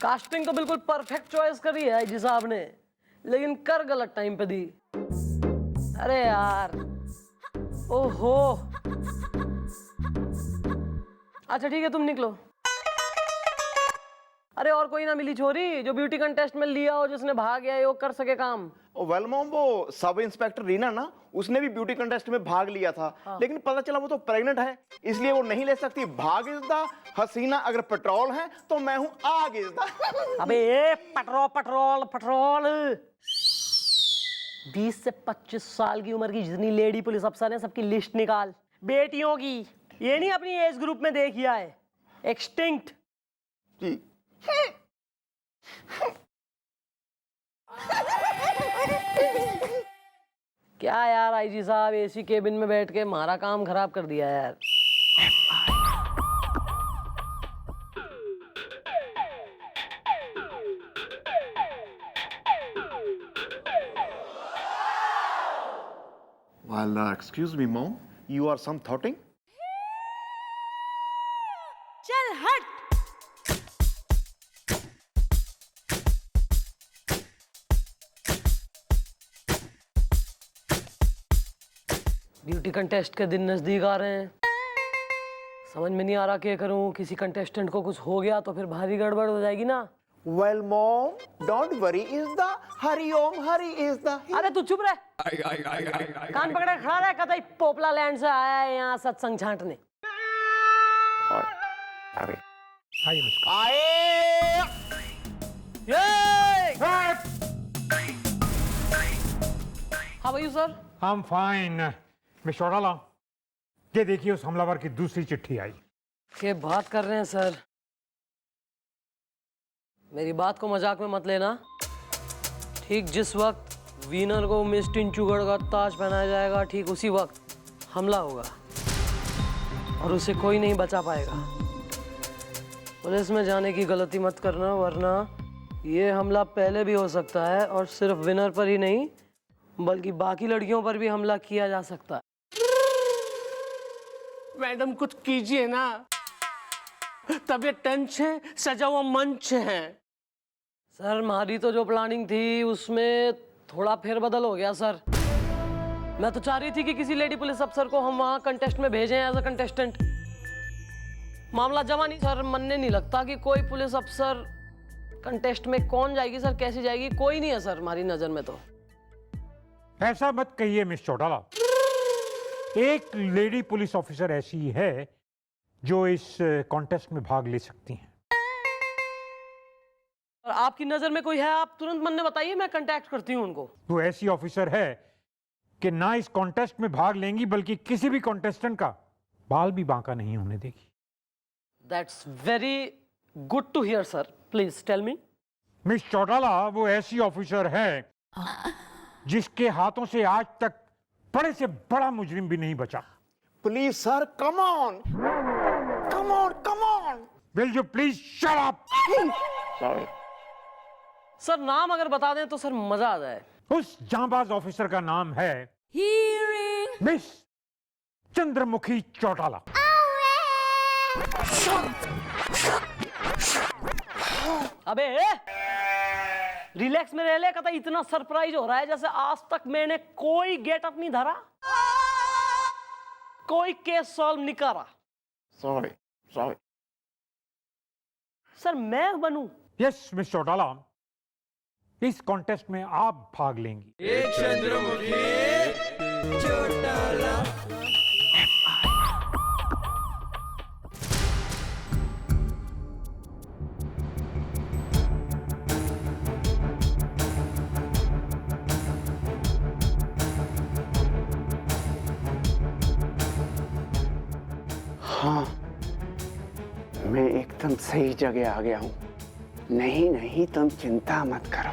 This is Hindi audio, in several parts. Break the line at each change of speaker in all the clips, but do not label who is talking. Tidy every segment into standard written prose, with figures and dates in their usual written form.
कास्टिंग तो बिल्कुल परफेक्ट चॉइस करी है आईजी साहब ने, लेकिन कर गलत टाइम पे दी। अरे यार, ओहो। अच्छा ठीक है, तुम निकलो। अरे और कोई ना मिली छोरी जो ब्यूटी कंटेस्ट में लिया हो, जिसने भाग गया हो, कर सके काम?
वेल मॉम, वो सब इंस्पेक्टर रीना ना, उसने भी ब्यूटी कंटेस्ट में भाग लिया था। लेकिन पता चला वो तो प्रेग्नेंट है, इसलिए वो नहीं ले सकती। भाग इज द हसीना, अगर पेट्रोल है तो मैं हूं आग इज द।
अबे ये पेट्रोल पेट्रोल पेट्रोल। 20 से 25 साल की उम्र की जितनी लेडी पुलिस अफसर है, सबकी लिस्ट निकाल। बेटियों की, ये नहीं अपनी एज ग्रुप में देखिया है, एक्सटिंक्ट।
जी।
क्या यार आईजी साहब, एसी केबिन में बैठ के हमारा काम खराब कर दिया यार।
Well, excuse me, mom. You are some thoughting?
चल हट।
ब्यूटी कंटेस्ट के दिन नजदीक आ रहे हैं, समझ में नहीं आ रहा क्या करूं। किसी कंटेस्टेंट को कुछ हो गया तो फिर भारी गड़बड़ हो जाएगी ना।
Well, mom, don't worry. Is the Hari Om, Hari is the.
अरे तू चुप रह, कान पकड़े खड़ा रह, कतई पोपला लैंड से आया है यहाँ सत्संग छांटने।
अरे
आए। How are you sir?
I'm fine. Mister Chautala, ये देखिए उस हमलावर की दूसरी चिट्ठी आई।
क्या बात कर रहे हैं सर? मेरी बात को मजाक में मत लेना। ठीक जिस वक्त वीनर को मिस टिंचुगढ़ का ताज पहनाया जाएगा, ठीक उसी वक्त हमला होगा और उसे कोई नहीं बचा पाएगा। पुलिस में जाने की गलती मत करना, वरना ये हमला पहले भी हो सकता है और सिर्फ विनर पर ही नहीं बल्कि बाकी लड़कियों पर भी हमला किया जा सकता है।
मैडम कुछ कीजिए ना, तबीयत टेंस है, सजा हुआ मंच है।
सर हमारी तो जो प्लानिंग थी उसमें थोड़ा फेरबदल हो गया सर। मैं तो चाह रही थी कि किसी लेडी पुलिस अफसर को हम वहां कंटेस्ट में भेजें एज अ कंटेस्टेंट। मामला जमा नहीं सर, मनने नहीं लगता कि कोई पुलिस अफसर कंटेस्ट में। कौन जाएगी सर, कैसी जाएगी? कोई नहीं है सर हमारी नजर में तो।
ऐसा मत कहिए मिस चौटाला, एक लेडी पुलिस ऑफिसर ऐसी है जो इस कॉन्टेस्ट में भाग ले सकती हैं।
और आपकी नजर में कोई है, आप तुरंत मन में बताइए, मैं कांटेक्ट करती हूँ उनको।
वो ऐसी ऑफिसर है कि ना इस कॉन्टेस्ट में भाग लेंगी बल्कि किसी भी कॉन्टेस्टेंट का बाल भी बांका नहीं होने देगी।
That's very good to hear sir, please tell me.
Miss Chautala वो ऐसी ऑफिसर है जिसके हाथों से आज तक बड़े से बड़ा मुजरिम भी नहीं बचा।
Please, sir, come on. Come on, come on.
Will you please shut up?
Sorry.
Sir नाम अगर बता दें तो सर मजा आ जाए।
उस जांबाज ऑफिसर का नाम है मिस चंद्रमुखी चौटाला।
अबे रिलैक्स में रह ले, कहता इतना सरप्राइज हो रहा है जैसे आज तक मैंने कोई गेटअप नहीं धरा, कोई केस सॉल्व नहीं करा।
Sorry. Sorry.
सर मैं बनूं?
यस मिस चौटाला, इस कॉन्टेस्ट में आप भाग लेंगी।
हाँ, मैं एकदम सही जगह आ गया हूँ। नहीं नहीं, तुम चिंता मत करो,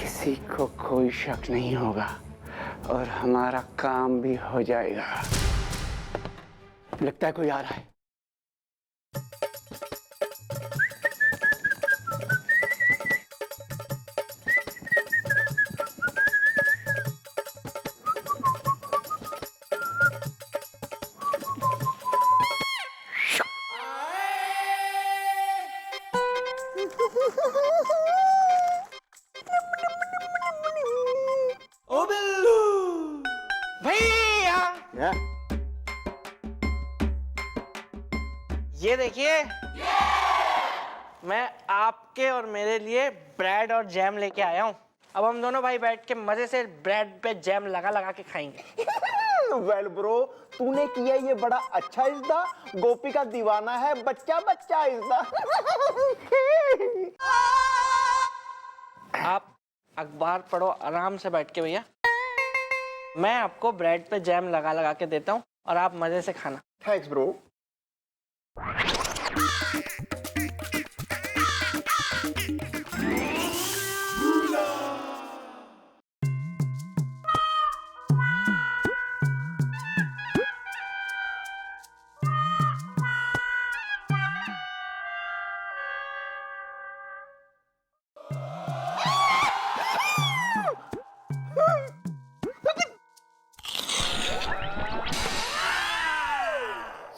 किसी को कोई शक नहीं होगा और हमारा काम भी हो जाएगा। लगता है कोई आ रहा है।
ओ बिल्लू भैया,
क्या?
ये देखिए, मैं आपके और मेरे लिए ब्रेड और जैम लेके आया हूँ। अब हम दोनों भाई बैठ के मजे से ब्रेड पे जैम लगा लगा के खाएंगे।
वेल ब्रो, तूने किया ये बड़ा अच्छा इज्दा। गोपी का दीवाना है बच्चा बच्चा इज्दा।
आप अखबार पढ़ो आराम से बैठ के भैया। मैं आपको ब्रेड पे जैम लगा लगा के देता हूँ और आप मजे से खाना।
Thanks bro.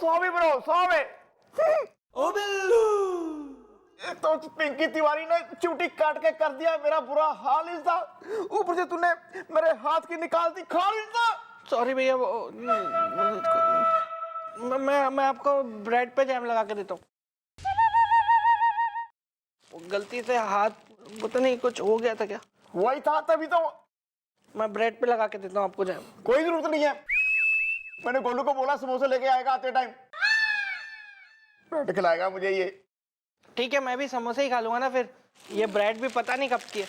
Sorry bro, sorry.
ओ बिल्लू,
एक तो पिंकी तिवारी ने चूटी काट के कर दिया मेरा बुरा हाल इज्दा। ऊपर से तूने मेरे हाथ की निकाल दी खाल इज्दा।
सॉरी भैया, मैं आपको ब्रेड पे जैम लगा के देता हूँ। गलती से हाथ, पता नहीं कुछ हो गया था क्या।
वही था तभी तो।
मैं ब्रेड पे लगा के देता हूँ आपको जैम।
कोई जरूरत नहीं है, मैंने गोलू को बोला समोसे लेके आएगा आते टाइम। ब्रेड खिलाएगा मुझे ये।
ठीक है, मैं भी समोसे ही खा लूंगा ना फिर। ये ब्रेड भी पता नहीं कब की है।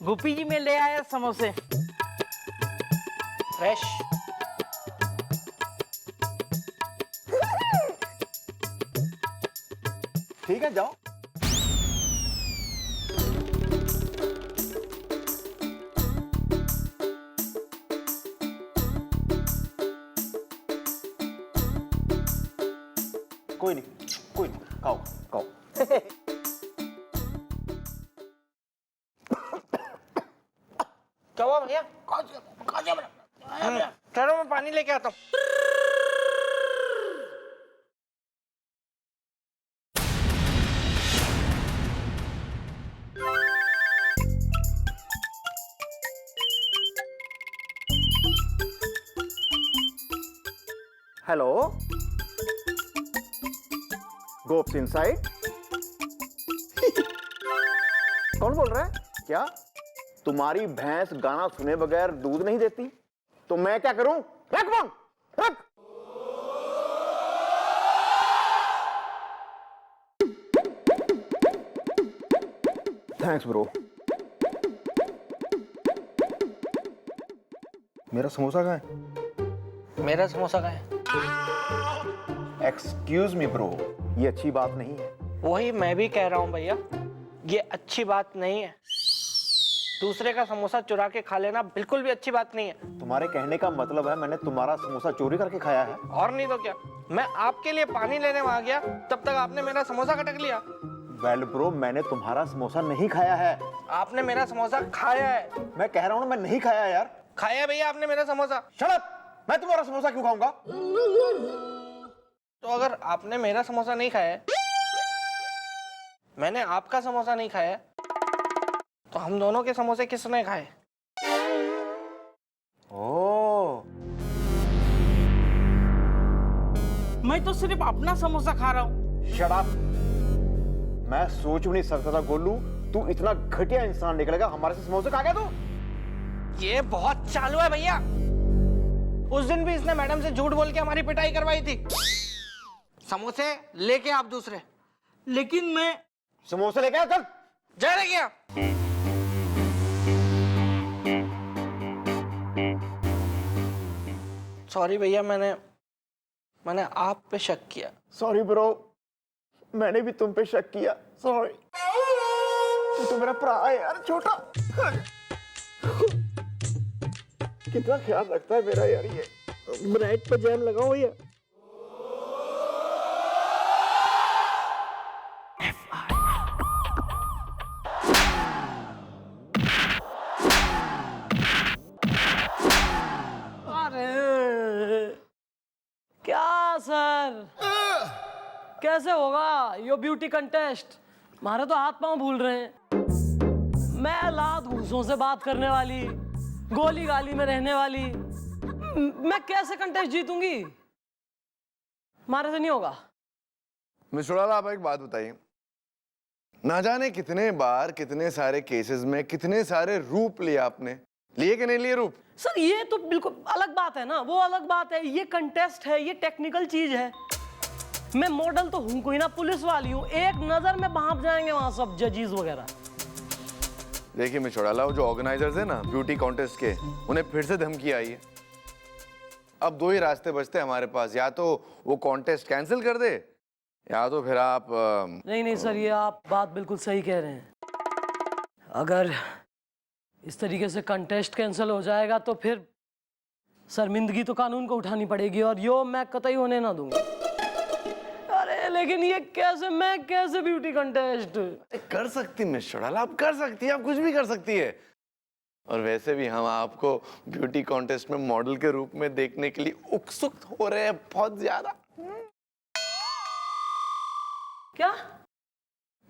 गोपी जी, मैं ले आया समोसे फ्रेश।
ठीक है, जाओ। कोई नहीं, कोई नहीं, खाओ खाओ।
क्या हुआ भैया? ठहरो, मैं पानी लेके आता हूँ।
हेलो, गोप्स इनसाइड। कौन बोल रहा है? क्या तुम्हारी भैंस गाना सुने बगैर दूध नहीं देती? तो मैं क्या करूं? रख फोन, रख। Thanks bro. मेरा समोसा कहाँ है?
मेरा समोसा कहाँ है?
एक्सक्यूज मी ब्रो, ये अच्छी बात नहीं है।
वही मैं भी कह रहा हूँ भैया, ये अच्छी बात नहीं है। दूसरे का समोसा चुरा के खा लेना बिल्कुल भी अच्छी बात नहीं है।
तुम्हारे कहने का मतलब है मैंने तुम्हारा समोसा चोरी करके खाया है?
और नहीं तो क्या, मैं आपके लिए पानी लेने वहां गया, तब तक आपने मेरा समोसा खटक लिया।
वेल ब्रो, मैंने तुम्हारा समोसा नहीं खाया है।
आपने मेरा समोसा खाया है।
मैं कह रहा हूँ ना, मैं नहीं खाया है यार।
खाया भैया आपने मेरा समोसा।
Shut up! मैं तुम्हारा समोसा क्यों खाऊंगा?
तो अगर आपने मेरा समोसा नहीं खाया है, मैंने आपका समोसा नहीं खाया है, तो हम दोनों के समोसे किसने खाए?
ओह,
मैं तो सिर्फ अपना समोसा खा रहा हूँ।
Shut up! मैं सोच भी नहीं सकता था गोलू, तू इतना घटिया इंसान निकलेगा। हमारे से समोसे खा गया तू?
ये बहुत चालू है भैया। उस दिन भी इसने मैडम से झूठ बोल के हमारी पिटाई करवाई थी। समोसे लेके आप दूसरे, लेकिन मैं
समोसे लेके आ, चल।
जा रहे क्या? सॉरी भैया, मैंने आप पे शक किया।
सॉरी ब्रो, मैंने भी तुम पे शक किया। सॉरी। तू तो मेरा भरा है यार, छोटा। कितना ख्याल रखता है मेरा यार ये।
ब्रेड पे जैम लगाओ भैया।
सर, कैसे होगा यो ब्यूटी कंटेस्ट? हमारे तो हाथ पांव भूल रहे हैं। मैं लात घूसों से बात करने वाली, गोली गाली में रहने वाली, मैं कैसे कंटेस्ट जीतूंगी? हमारे से नहीं होगा।
मिस्टर उड़ाला, आप एक बात बताइए, ना जाने कितने बार कितने सारे केसेस में कितने सारे रूप लिए आपने, लिए कि नहीं लिए रूप?
सर ये तो बिल्कुल अलग बात है ना, वो अलग बात है। ये कंटेस्ट है, ये टेक्निकल चीज है। मैं मॉडल तो हूं कोई ना, पुलिस वाली हूं, एक नजर में भाप जाएंगे वहां सब जजेस वगैरह।
देखिए मिस्टर उड़ाला, वो जो ऑर्गेनाइजर्स है ना ब्यूटी कॉन्टेस्ट के, उन्हें फिर से धमकी आई है। अब दो ही रास्ते बचते हैं हमारे पास, या तो वो कॉन्टेस्ट कैंसिल कर दे, या तो फिर आप
नहीं सर, ये आप बात बिल्कुल सही कह रहे हैं। अगर इस तरीके से कंटेस्ट कैंसिल हो जाएगा तो फिर शर्मिंदगी तो कानून को उठानी पड़ेगी, और यो मैं कतई होने ना दूंगा। अरे लेकिन ये कैसे, मैं कैसे ब्यूटी कंटेस्ट?
कर सकती मिस्टर उड़ाला, आप कर सकती है, आप कुछ भी कर सकती है। और वैसे भी हम आपको ब्यूटी कॉन्टेस्ट में मॉडल के रूप में देखने के लिए उत्सुक हो रहे हैं बहुत ज्यादा।
क्या?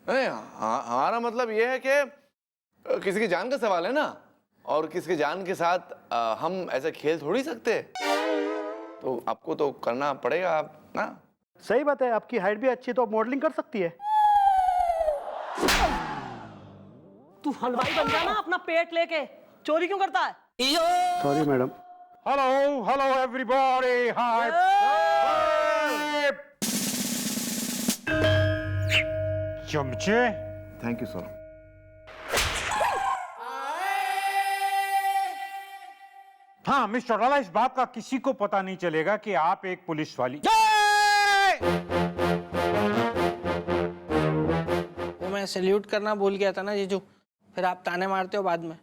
हमारा मतलब ये है कि किसी की जान का सवाल है ना, और किसी की जान के साथ हम ऐसे खेल थोड़ी सकते, तो आपको तो करना पड़ेगा आप ना।
सही बात है, आपकी हाइट भी अच्छी है तो आप मॉडलिंग कर सकती है।
तू हलवाई बन जा ना, अपना पेट लेके चोरी क्यों करता है?
Sorry madam.
Hello hello everybody, hi. चमचे।
Thank you sir.
हाँ मिस्टर उड़ाला, इस बात का किसी को पता नहीं चलेगा कि आप एक पुलिस वाली।
वो मैं सैल्यूट करना भूल गया था ना जीजू, फिर आप ताने मारते हो बाद में।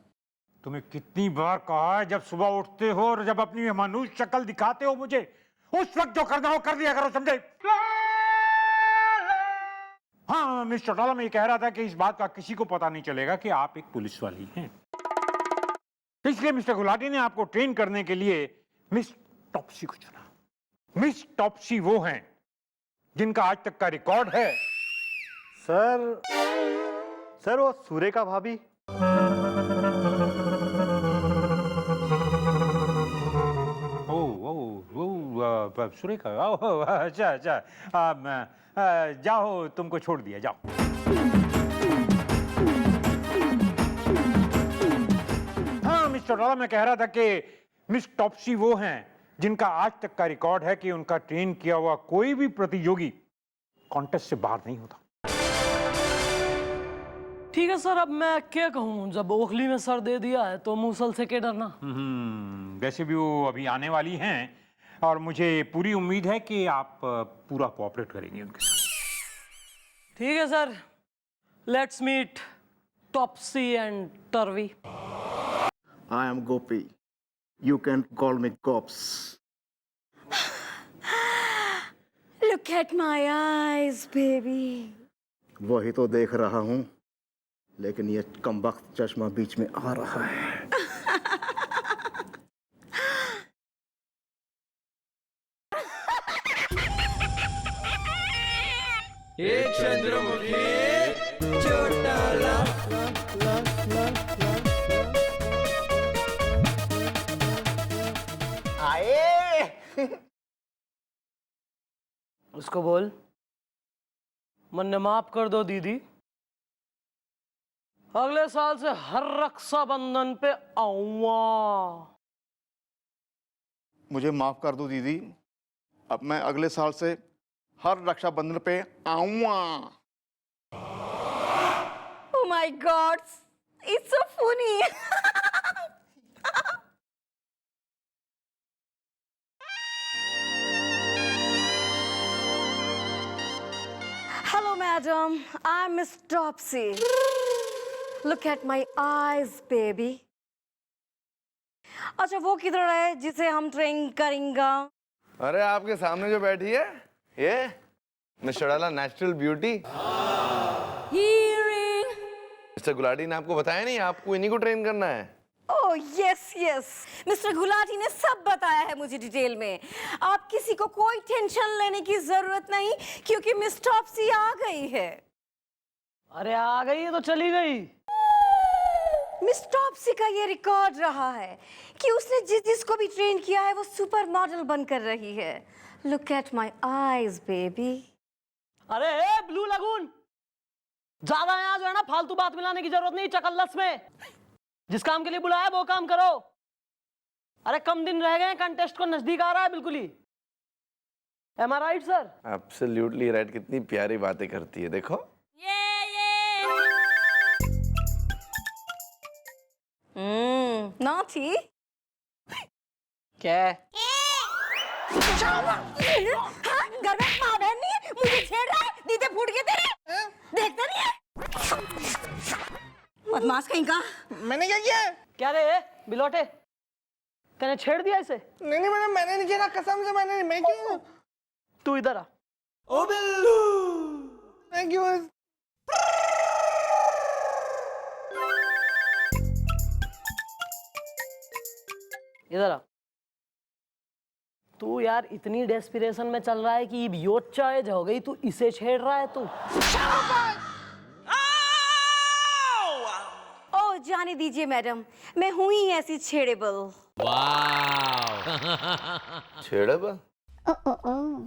तुम्हें कितनी बार कहा है, जब सुबह उठते हो और जब अपनी मानूस शक्ल दिखाते हो मुझे, उस वक्त जो करना हो कर दिया करो, समझे? हाँ मिस्टर उड़ाला, मैं ये कह रहा था कि इस बात का किसी को पता नहीं चलेगा कि आप एक पुलिस वाली हैं, इसलिए मिस्टर गुलाटी ने आपको ट्रेन करने के लिए मिस टॉप्सी को चुना। मिस टॉप्सी वो हैं जिनका आज तक का रिकॉर्ड है।
सर वो सुरेखा भाभी।
सुरेखा, अच्छा अच्छा, जाओ, तुमको छोड़ दिया, जाओ। मिस्टर उड़ाला, मैं कह रहा था कि मिस टॉप्सी वो हैं जिनका आज तक का रिकॉर्ड है कि उनका ट्रेन किया हुआ कोई भी प्रतियोगी कॉन्टेस्ट से बाहर नहीं होता।
ठीक है सर, अब मैं क्या कहूँ, जब ओखली में सर दे दिया है तो मूसल से क्या डरना।
वैसे भी वो अभी आने वाली हैं और मुझे पूरी उम्मीद है कि आप पूरा कोऑपरेट करेंगे उनके साथ।
ठीक है sir, let's meet topsy and turvy.
I am Gopi. You can call me Gops.
Look at my eyes, baby.
वही तो देख रहा हूँ, लेकिन ये कमबख्त चश्मा बीच में आ रहा है।
उसको बोल, मन्ने माफ कर दो दीदी, अगले साल से हर रक्षाबंधन पे आऊंगा।
मुझे माफ कर दो दीदी, अब मैं अगले साल से हर रक्षाबंधन पे आऊंगा।
Oh my God, it's so funny. Hello, madam. I'm Miss Topsy. Look at my eyes, baby. अच्छा, वो किधर है जिसे हम ट्रेन करेंगे?
अरे आपके सामने जो बैठी है ये mister Udala, natural beauty.
Hearing.
Mister Gulati ने आपको बताया नहीं, आपको इन्हीं को ट्रेन करना है।
Oh yes yes, mister Gulati ने सब बताया है मुझे डिटेल में। आप किसी को कोई टेंशन लेने की जरूरत नहीं, क्योंकि मिस टॉप्सी आ गई है।
अरे आ गई है तो चली गई।
मिस टॉप्सी का ये रिकॉर्ड रहा है कि उसने जिसको भी ट्रेन किया है वो सुपर मॉडल बनकर रही है। Look at my eyes baby.
अरे ब्लू लगून, ज्यादा यहाँ जो है ना फालतू बात मिलाने की जरूरत नहीं चकल्लस में। जिस काम के लिए बुलाया वो काम करो। अरे कम दिन रह गए, कंटेस्ट को नजदीक आ रहा है बिल्कुल ही। एम आई राइट सर?
Absolutely right. कितनी प्यारी बातें करती है, देखो।
नॉटी।
क्या है?
हाँ, घर में माँ बहन नहीं है, मुझे छेड़ रहा है, दीदे फूट गए तेरे, देखता नहीं है? बदमाश कहीं का।
मैंने क्या किया?
क्या रे बिलोटे, कहने छेड़ दिया इसे?
नहीं नहीं, मैंने नहीं किया, कसम से मैंने नहीं। मैं क्यों?
तू इधर आ।
ओ बिल्लू, मैं क्यों?
इधर आ। तू यार इतनी डेस्पिरेशन में चल रहा है कि योच्चा एज हो गई, तू इसे छेड़ रहा है तू।
ओ जाने दीजिए मैडम, मैं हूं ही ऐसी छेड़ेबल।
छेड़ेबल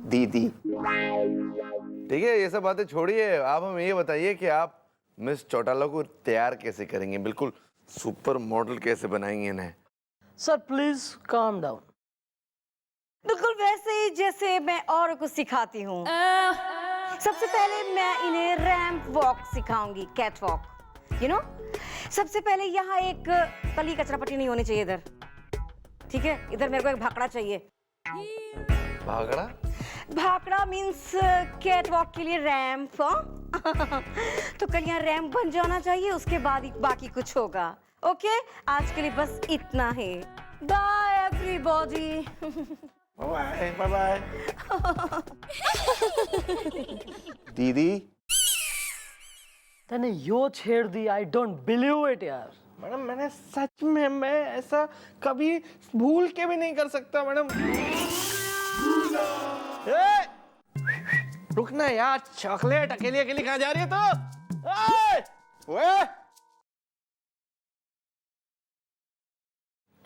दीदी।
ठीक है, ये सब बातें छोड़िए। आप हमें ये बताइए कि आप मिस चौटाला को तैयार कैसे करेंगे, बिल्कुल सुपर मॉडल कैसे बनाएंगे इन्हें?
Sir please calm down.
बिल्कुल वैसे ही जैसे मैं औरों को सिखाती हूँ। सबसे पहले मैं इन्हें रैंप वॉक सिखाऊंगी, कैट वॉक, यू नो। सबसे पहले यहाँ एक कली कचरा पट्टी नहीं होनी चाहिए इधर, ठीक है? इधर मेरे को एक भाकड़ा चाहिए।
भागड़ा?
भाकड़ा मीन्स कैट वॉक के लिए रैंप। तो कल यहाँ रैंप बन जाना चाहिए, उसके बाद ही बाकी कुछ होगा। ओके, आज के लिए बस इतना ही। Bye everybody.
Bye bye bye.
दीदी
तने यो छेड़ दी, आई डोंट बिलीव इट यार।
मैडम मैंने सच में, मैं ऐसा कभी भूल के भी नहीं कर सकता मैडम। रुकना यार, चॉकलेट अकेली अकेली कहाँ जा रही है तो?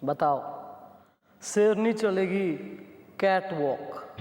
बताओ, शेरनी चलेगी कैट वॉक।